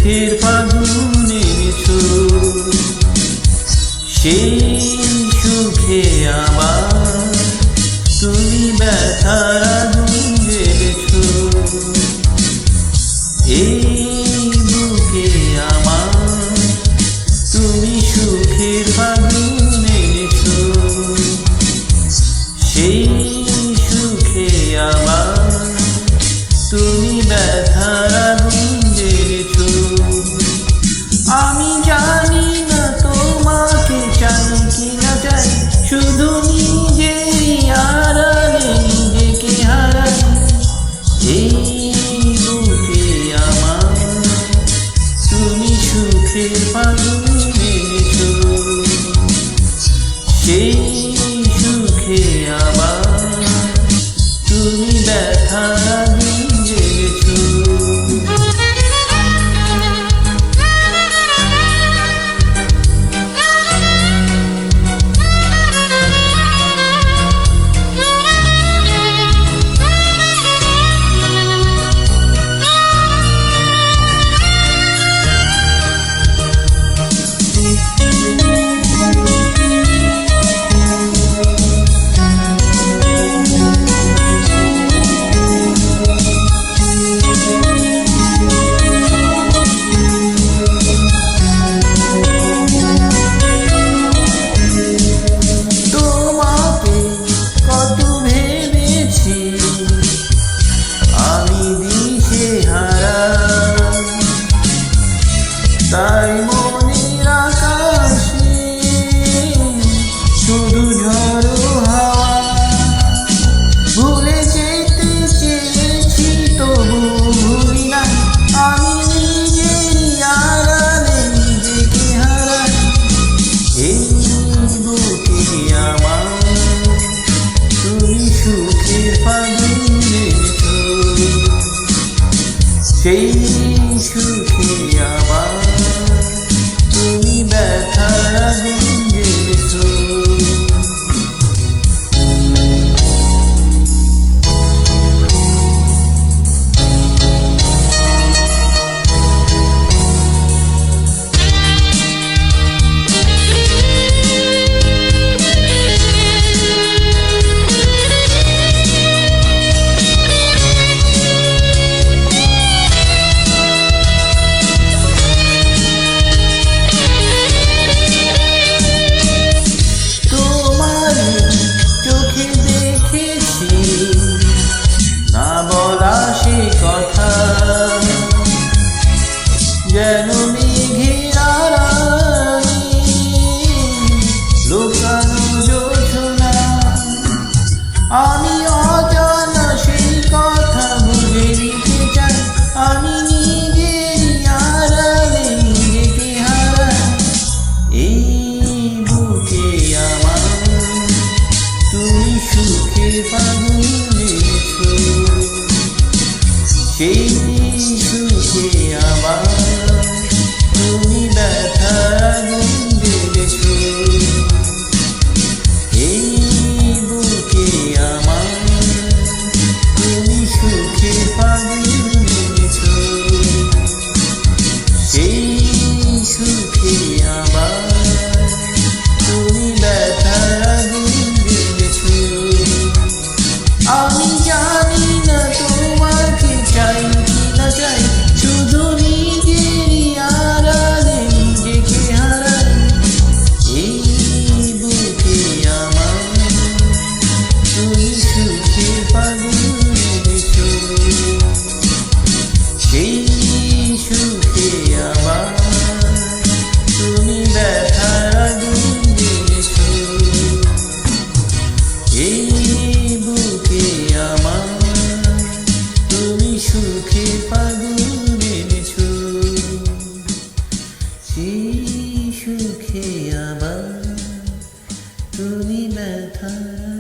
সুখের ফাগুন এনেছো, সেই সুখে আমার তুমি ব্যথার আগুন জ্বেলেছো। এই বুকে আমার তুমি সুখের ফাগুন এনেছো, সেই সুখে আমার তুমি ব্যথার আগুন জ্বেলেছো। আমি জানি না তোমাকে চাই কি না চাই, শুধু নিজেরই আড়ালে নিজেকে হারাই। এই বুকে আমার তুমি সুখের ফাগুন এনেছো, সেই সুখে আবার তুমি ব্যথার আগুন জ্বেলেছো। তাই মনের আকাশে শুধু ঝড়ো হাওয়া, ভুলে যেতে চেয়েছি তবু ভুলি না। আমি নিজেরই আড়ালে নিজেকে হারাই। এই বুকে আমার তুমি সুখের ফাগুন এনেছো, সেই সুখে আবার তুমি ব্যথার আগুন জ্বেলেছো। যেন মেঘের আড়ালে লুকানো জোছনা, আমি অজানা সেই কথা বুঝে নিতে চাই। আমি নিজেরই আড়ালে নিজেকে হারাই। এই বুকে আমার তুমি সুখের ফাগুন এনেছো, সেই সুখে আবার তুমি ব্যথার আগুন জ্বেলেছো। এই বুকে আমার তুমি সুখের ফাগুন এনেছো, সেই সুখে আবার তুমি ব্যথার আগুন জ্বেলেছো। আমি জানি না তোমাকে চাই কি না চাই, শুধু নিজেরই আড়ালে নিজেকে হারাই। এই বুকে আমার তুমি সুখের ফাগুন এনেছো, সেই সুখে আবার তুমি ব্যথার আগুন জ্বেলেছো। এই বুকে আমার তুমি সুখের ফাগুন এনেছো, সেই সুখে আবার তুমি ব্যথার